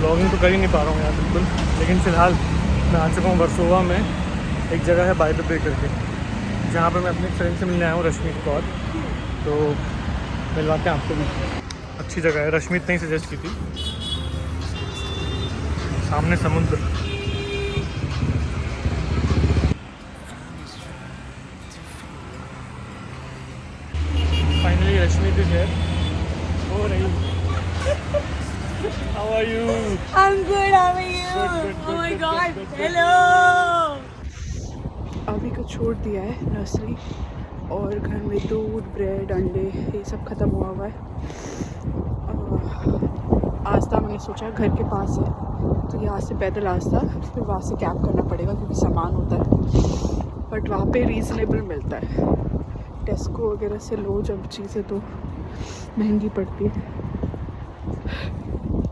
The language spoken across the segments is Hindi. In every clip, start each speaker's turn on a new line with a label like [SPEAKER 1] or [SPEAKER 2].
[SPEAKER 1] ब्लॉगिंग तो कर ही नहीं पा रहा हूँ यार बिल्कुल, लेकिन फ़िलहाल मैं आ चुका हूँ वर्सोवा में। एक जगह है बाय द पे करके, जहाँ पर मैं अपने फ्रेंड से मिलने आया हूँ, रश्मि कौर। तो मिलवाते हैं आपको भी। अच्छी जगह है, रश्मि ने ही सजेस्ट की थी। सामने समुद्र। Finally Rashmi is here. हो रही। How are you?
[SPEAKER 2] I'm good, how are you?
[SPEAKER 1] Good,
[SPEAKER 2] Oh my
[SPEAKER 1] good,
[SPEAKER 2] god,
[SPEAKER 1] good, good.
[SPEAKER 2] hello!
[SPEAKER 3] अभी को छोड़ दिया है नर्सरी, और घर में दूध, ब्रेड, अंडे ये सब ख़त्म हुआ है। आस्था मैंने सोचा घर के पास है तो यहाँ से पैदल आस्था, फिर वहाँ से कैब करना पड़ेगा क्योंकि सामान होता है, बट वहाँ पे रीज़नेबल मिलता है। टेस्को वगैरह से लो जब चीज़ें तो महंगी पड़ती है।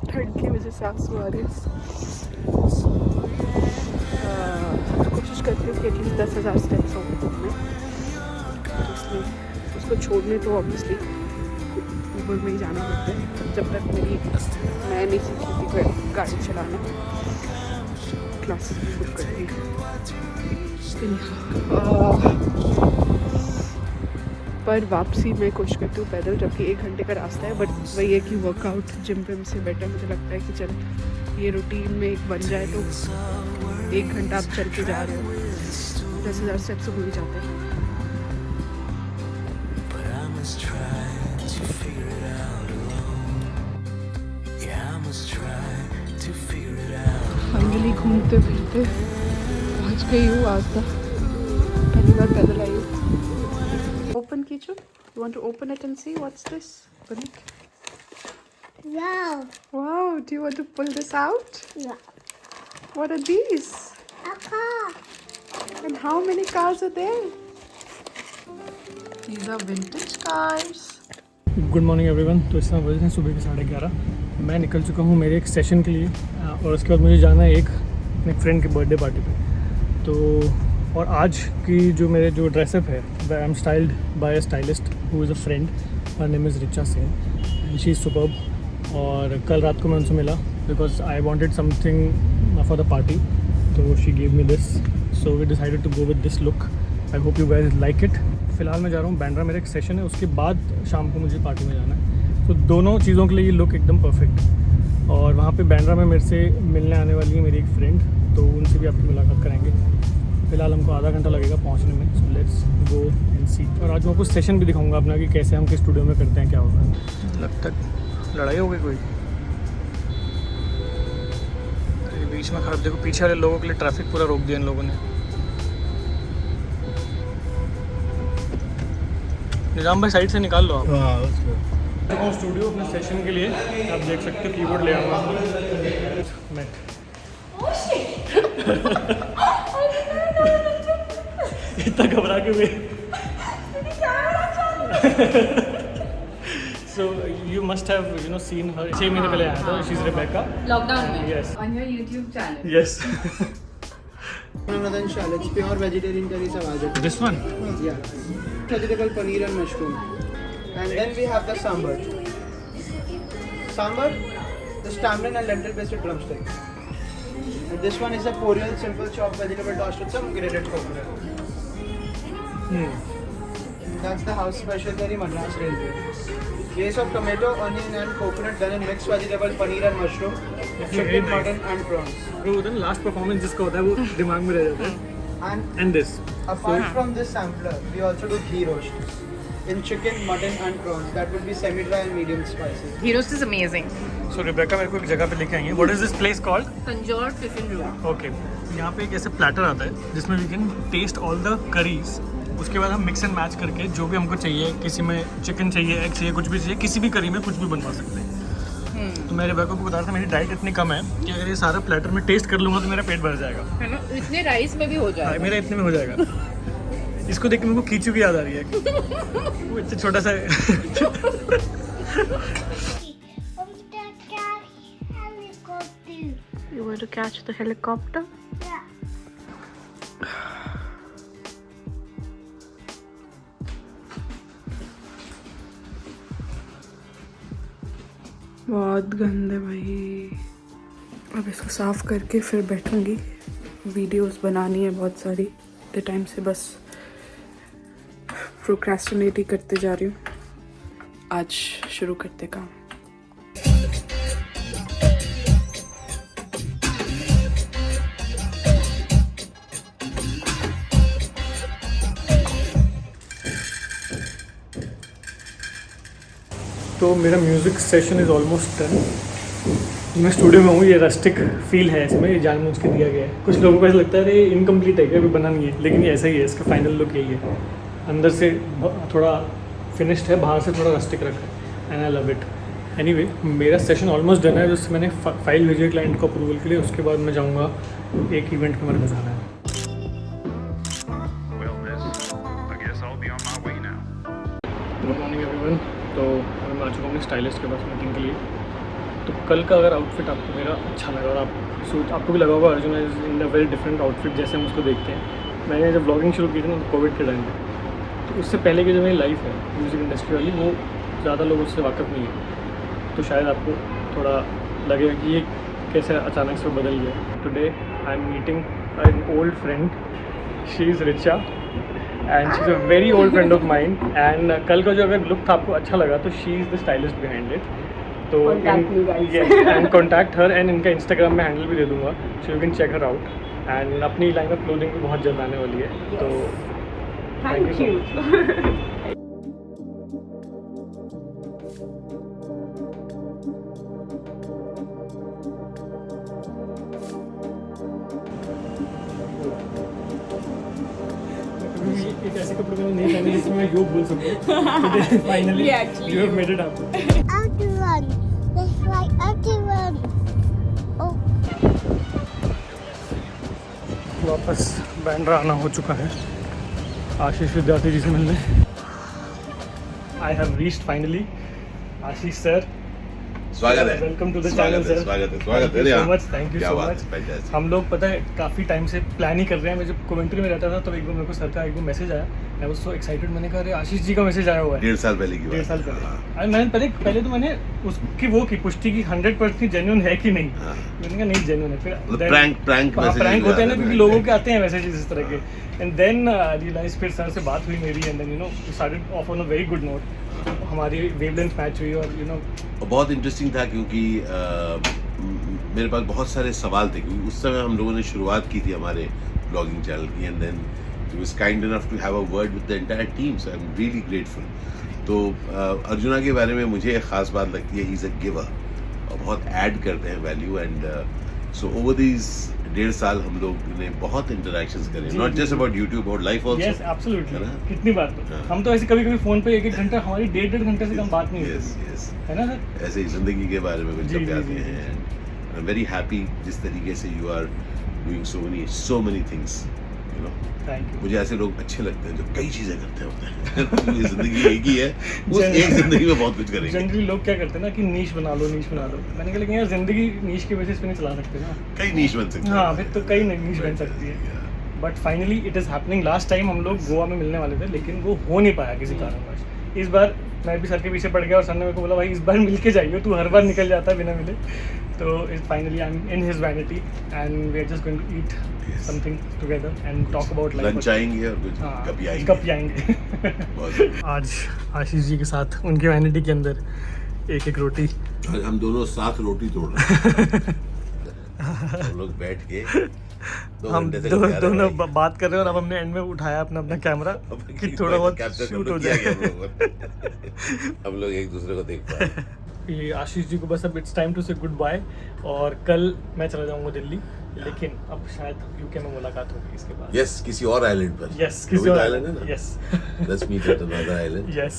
[SPEAKER 3] ठंड की वजह से आंसू आ रहे हैं। कोशिश करती हूँ कि एटलीस्ट 10,000 स्टेप्स हो में, इसलिए उसको छोड़ने तो ऑब्वियसली ऊबर में ही जाना पड़ता है। जब तक मैं नहीं सीखी थी गाड़ी चलाना, क्लासेस भी बुक करती पर वापसी में कोशिश करती हूँ पैदल, जबकि 1 घंटे का रास्ता है। बट वही है कि वर्कआउट जिम विम से बेटर मुझे लगता है कि चल ये रूटीन में एक बन जाए तो 1 घंटा आप चल के जा रहे हो, 10,000 स्टेप्स हो ही जाते हैं। फाइनली घूमते फिरते पहुँच गई हूँ आस्था। पहली बार पैदल आई हूँ। Open kitchen. You want to open it and see what's this? Open it.
[SPEAKER 4] Wow.
[SPEAKER 3] Wow. Do you want to pull this out?
[SPEAKER 4] Yeah.
[SPEAKER 3] What are these?
[SPEAKER 4] A car.
[SPEAKER 3] And how many cars are there? These are vintage cars.
[SPEAKER 1] Good morning everyone. तो इस समय बजे हैं सुबह के 11:30। मैं निकल चुका हूँ मेरे एक सेशन के लिए, और उसके बाद मुझे जाना है एक अपने फ्रेंड की बर्थडे पार्टी पे। तो और आज की जो मेरे जो ड्रेसअप है, I am styled by a stylist who is a friend, her name is Richa Singh and she is superb. और कल रात को मैं उनसे मिला because I wanted something for the party, तो she gave me this, so we decided to go with this look. I hope you guys like it. फ़िलहाल मैं जा रहा हूँ बैंड्रा, मेरा एक सेशन है, उसके बाद शाम को मुझे पार्टी में जाना है। तो दोनों चीज़ों के लिए ये लुक एकदम परफेक्ट। और वहाँ पे बैंड्रा में मेरे से मिलने आने वाली है मेरी एक फ्रेंड, तो उनसे भी आपकी मुलाकात कराएंगे। फ़िलहाल हमको आधा घंटा लगेगा पहुँचने में, सो लेट्स गो एंड सी। और आज मैं कुछ सेशन भी दिखाऊंगा अपना कि कैसे हम किस स्टूडियो में करते हैं, क्या होगा। लगता है लड़ाई हो गई कोई। अरे बीच में खड़ा, देखो पीछे वाले लोगों के लिए ट्रैफिक पूरा रोक दिया इन लोगों ने। निजाम भाई साइड से निकाल लो आप।
[SPEAKER 5] हाँ उसको
[SPEAKER 1] स्टूडियो अपने सेशन के लिए आप देख सकते हो, कीबोर्ड ले आऊँगा मैं। इतना घबरा के हुए। So you must have seen हर। 6 महीने पहले आया था, शी इज रेबेका।
[SPEAKER 2] Lockdown में?
[SPEAKER 1] Yes.
[SPEAKER 2] On your YouTube channel?
[SPEAKER 1] Yes.
[SPEAKER 5] Ramadan shal, it's pure vegetarian curry sawajat.
[SPEAKER 1] This one.
[SPEAKER 5] Yeah. Vegetable paneer and mushroom. And then we have the sambar. Sambar, the tamarind and lentil based drumstick. And this one is a Korean simple chopped vegetable tossed with some grated coconut. That's the house special curry Madras Railway. Base of tomato, onion and coconut done in mixed vegetable paneer and mushroom, chicken, mutton and prawns.
[SPEAKER 1] वो होता है लास्ट परफॉर्मेंस जिसका होता है वो दिमाग में रह जाता है। And this
[SPEAKER 5] Apart from this sampler, we also do ghee roast in chicken, mutton and prawns. That would be semi-dry and medium spicy.
[SPEAKER 2] Ghee roast is amazing.
[SPEAKER 1] So Rebecca मेरे को एक जगह पे लेके आई है। What is this place called?
[SPEAKER 2] Tanjore Tiffin Room.
[SPEAKER 1] Okay, यहाँ पे एक ऐसे प्लेटर आता है जिसमें we can taste all the curries. उसके बाद हम मिक्स एंड मैच करके जो भी हमको चाहिए, किसी में चिकन चाहिए, एग चाहिए, कुछ भी चाहिए, किसी भी करी में कुछ भी बनवा सकते हैं। तो मेरे बैको को बता रहा था मेरी डाइट इतनी कम है कि अगर ये सारा प्लेटर में टेस्ट कर लूँगा तो मेरा पेट भर जाएगा।
[SPEAKER 2] है ना? इतने राइस में भी हो
[SPEAKER 1] हाँ,
[SPEAKER 2] जाएगा।
[SPEAKER 1] मेरा इतने में हो जाएगा। इसको देख के मेरे को खींचू की याद आ रही है। वो इतना छोटा सा
[SPEAKER 3] You want to catch the helicopter?
[SPEAKER 4] Yeah.
[SPEAKER 3] बहुत गंदे भाई। अब इसको साफ़ करके फिर बैठूंगी, वीडियोस बनानी है बहुत सारी। इतने टाइम से बस प्रोक्रेस्टिनेट ही करते जा रही हूँ। आज शुरू करते काम।
[SPEAKER 1] तो मेरा music session is almost done. मैं स्टूडियो में हूँ, ये रस्टिक फील है इसमें, ये जानबूझ के दिया गया है। कुछ लोगों को ऐसा लगता है ये इनकम्प्लीट है क्या, अभी बना नहीं है, लेकिन ये ऐसा ही है। इसका फाइनल लुक यही है, अंदर से थोड़ा फिनिश्ड है, बाहर से थोड़ा रस्टिक रखा है, and I love it. Anyway, मेरा सेशन ऑलमोस्ट डन है। जिससे मैंने फाइल भेजी है क्लाइंट को अप्रूवल के लिए, उसके बाद मैं जाऊँगा एक इवेंट में मेरे पास आना है। Good morning everyone. तो मैं आ चुका हूँ अपने स्टाइलिस्ट के पास मीटिंग के लिए। तो कल का अगर आउटफिट आपको मेरा अच्छा लगा और आप सूट आपको भी लगा होगा, Arjun is in a very different outfit जैसे हम उसको देखते हैं। मैंने जब ब्लॉगिंग शुरू की थी ना तो कोविड के टाइम पे, तो उससे पहले की जो मेरी लाइफ है म्यूज़िक इंडस्ट्री वाली, वो ज़्यादा लोग उससे वाकिफ़ नहीं है। तो शायद आपको थोड़ा लगेगा कि ये कैसे अचानक से बदल गया। Today I am meeting an old friend, she is Richa and she is a very old friend of mind. And कल का जो अगर लुक था आपको अच्छा लगा तो she is the stylist behind it. तो एंड कॉन्टैक्ट हर, एंड इनका इंस्टाग्राम में हैंडल भी दे दूंगा, so you can check her out. And अपनी लाइन ऑफ क्लोथिंग भी बहुत जल्द आने वाली है। तो थैंक यू सो मच। एक ऐसे कपड़े मैंने नहीं पहने जिसमें मैं योग बोल सकूं। Finally you have made it happen.
[SPEAKER 4] Out to run. Let's fly out to run. Oh.
[SPEAKER 1] वापस बैंड्रा आना हो चुका है आशीष विद्यार्थी जी से मिलने। I have reached finally. Ashish sir,
[SPEAKER 6] स्वागत है।
[SPEAKER 1] वेलकम टू द
[SPEAKER 6] स्वागत
[SPEAKER 1] चैनल
[SPEAKER 6] है,
[SPEAKER 1] सर।
[SPEAKER 6] स्वागत है, स्वागत है।
[SPEAKER 1] सो मच, थैंक यू
[SPEAKER 6] क्या
[SPEAKER 1] सो
[SPEAKER 6] बात
[SPEAKER 1] मच।
[SPEAKER 6] है, fantastic।
[SPEAKER 1] हम लोग पता है काफ़ी टाइम से प्लान ही कर रहे हैं। मैं जब कमेंट्री में रहता था तो एक बार मेरे को सर का एक मैसेज आया, मैं वाज सो एक्साइटेड। मैंने कहा अरे आशीष जी का मैसेज आया हुआ है
[SPEAKER 6] 1.5 साल पहले की बात।
[SPEAKER 1] 1.5 साल
[SPEAKER 6] हाँ,
[SPEAKER 1] पहले। अरे मैंने पहले तो मैंने उसकी वो की पुष्टि की 100% जेन्युइन है कि नहीं।
[SPEAKER 6] हाँ।
[SPEAKER 1] मैंने कहा नहीं जेन्युइन है। फिर
[SPEAKER 6] मतलब प्रैंक मैसेज
[SPEAKER 1] प्रैंक होते हैं ना, क्योंकि
[SPEAKER 6] prank
[SPEAKER 1] लोगों के आते हैं मैसेजेस इस तरह के। एंड देन रियलाइज, फिर सर से बात हुई मेरी, and then you know started off on a very good note. हमारी वेवलेंथ मैच हुई और यू नो
[SPEAKER 6] बहुत इंटरेस्टिंग था क्योंकि मेरे पास बहुत सारे सवाल थे, क्योंकि उस समय हम लोगों ने शुरुआत की थी हमारे ब्लॉगिंग चैनल की, and then he was kind enough to have a word with the entire team, so I am really grateful. तो अर्जुना के बारे में मुझे एक ख़ास बात लगती है, ही इज़ अ गिवर और बहुत ऐड करते हैं value. And so over these 1.5 साल हम लोग ने बहुत इंटरेक्शंस करे, not just about YouTube, about life
[SPEAKER 1] yes
[SPEAKER 6] also.
[SPEAKER 1] Absolutely.
[SPEAKER 6] है ना?
[SPEAKER 1] कितनी बार तो
[SPEAKER 6] हाँ।
[SPEAKER 1] हम तो ऐसे कभी फोन पे 1-1 घंटा, हमारी 1.5 घंटे से कम बात नहीं
[SPEAKER 6] यस
[SPEAKER 1] होती
[SPEAKER 6] यस,
[SPEAKER 1] है ना सर।
[SPEAKER 6] ऐसे ही ज़िंदगी के बारे में कुछ
[SPEAKER 1] जी,
[SPEAKER 6] जब
[SPEAKER 1] जी,
[SPEAKER 6] आते
[SPEAKER 1] जी,
[SPEAKER 6] हैं। And I am very happy जिस तरीके से you are doing so many things, you know.
[SPEAKER 1] Thank you.
[SPEAKER 6] मुझे ऐसे लोग अच्छे लगते हैं जो कई चीज़ें करते होते हैं। ये ज़िंदगी एक ही है, उस एक ज़िंदगी में बहुत कुछ करेंगे।
[SPEAKER 1] जनरली लोग क्या करते हैं ना कि नीश बना लो। मैंने कहा लेकिन यार जिंदगी नीश के बेसिस पे नहीं चला सकते ना।
[SPEAKER 6] कई नीश बन सकते हैं।
[SPEAKER 1] हाँ, फिर तो कई नीश बन सकती है। But finally it is happening. Last time हम लोग गोवा में मिलने वाले थे, लेकिन वो हो नहीं पाया किसी कारणवश। इस बार मैं भी सर के पीछे पड़ गया और सर ने मेरे को बोला भाई इस बार मिल के जाइए, तू हर बार निकल जाता है बिना मिले। तो it finally I am in his vanity and we are just going to eat something together and talk about life.
[SPEAKER 6] Lunch आएंगे और कुछ गप आएंगे। बहुत।
[SPEAKER 1] आज आशीष जी के साथ उनके वैनिटी के अंदर एक रोटी।
[SPEAKER 6] आज हम दोनों साथ रोटी तोड़ रहे हैं। हम लोग बैठ के
[SPEAKER 1] हम दोनों बात कर रहे हैं और अब हमने एंड में उठाया अपना कैमरा कि थोड़ा बहुत शूट हो जाए।
[SPEAKER 6] हम लोग एक दूसरे को देख पाए।
[SPEAKER 1] ये आशीष जी को बस अब इट्स टाइम टू से गुड बाय, और कल मैं चला जाऊंगा दिल्ली, लेकिन अब शायद यूके में मुलाकात होगी इसके बाद।
[SPEAKER 6] यस, किसी और आइलैंड पर।
[SPEAKER 1] यस, किसी और
[SPEAKER 6] आइलैंड है ना।
[SPEAKER 1] Yes,
[SPEAKER 6] let's meet at another island.
[SPEAKER 1] Yes,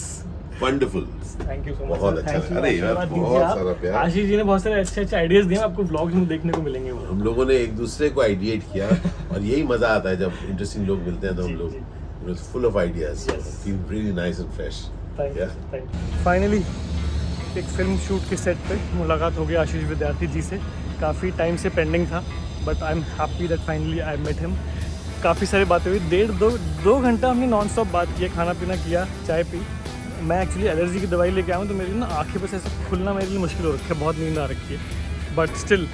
[SPEAKER 6] wonderful.
[SPEAKER 1] Thank you so much.
[SPEAKER 6] बहुत अच्छा लगा। अरे यार, बहुत सारा प्यार।
[SPEAKER 1] आशीष जी ने बहुत सारे अच्छे आइडियाज दिए, आपको व्लॉग्स में देखने को मिलेंगे वो।
[SPEAKER 6] हम लोगों ने एक दूसरे को आइडिएट किया और यही मजा आता है जब इंटरेस्टिंग लोग मिलते हैं, तो हम लोग full of ideas, feel really nice and fresh.
[SPEAKER 1] Thank you. Finally एक फिल्म शूट के सेट पे मुलाकात हो गई आशीष विद्यार्थी जी से। काफ़ी टाइम से पेंडिंग था, but I am happy that finally I met him. काफ़ी सारी बातें हुई, 1.5-2 घंटा हमने नॉन स्टॉप बात किया, खाना पीना किया, चाय पी। मैं एक्चुअली एलर्जी की दवाई लेके आया हूँ, तो मेरी ना आँखें बस ऐसे खुलना मेरे लिए मुश्किल हो रखी है, बहुत नींद आ रखी है। बट स्टिल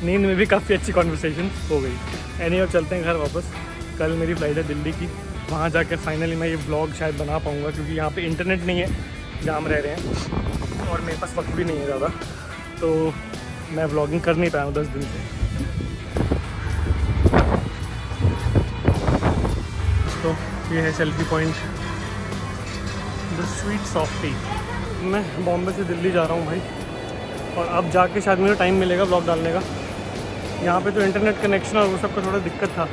[SPEAKER 1] नींद में भी काफ़ी अच्छी कॉन्वर्सेशन हो गई। एनी और चलते हैं घर वापस। कल मेरी फ़्लाइट है दिल्ली की, वहाँ जाकर फाइनली मैं ये व्लॉग शायद बना पाऊँगा, क्योंकि यहाँ पे इंटरनेट नहीं है जहाँ हम रह रहे हैं और मेरे पास वक्त भी नहीं है ज़्यादा, तो मैं व्लॉगिंग कर नहीं पाया हूँ 10 दिन से। तो ये है selfie point, the sweet softy. मैं बॉम्बे से दिल्ली जा रहा हूँ भाई, और अब जाके शायद मुझे टाइम मिलेगा व्लॉग डालने का। यहाँ पे तो इंटरनेट कनेक्शन और वो सब का थोड़ा दिक्कत था,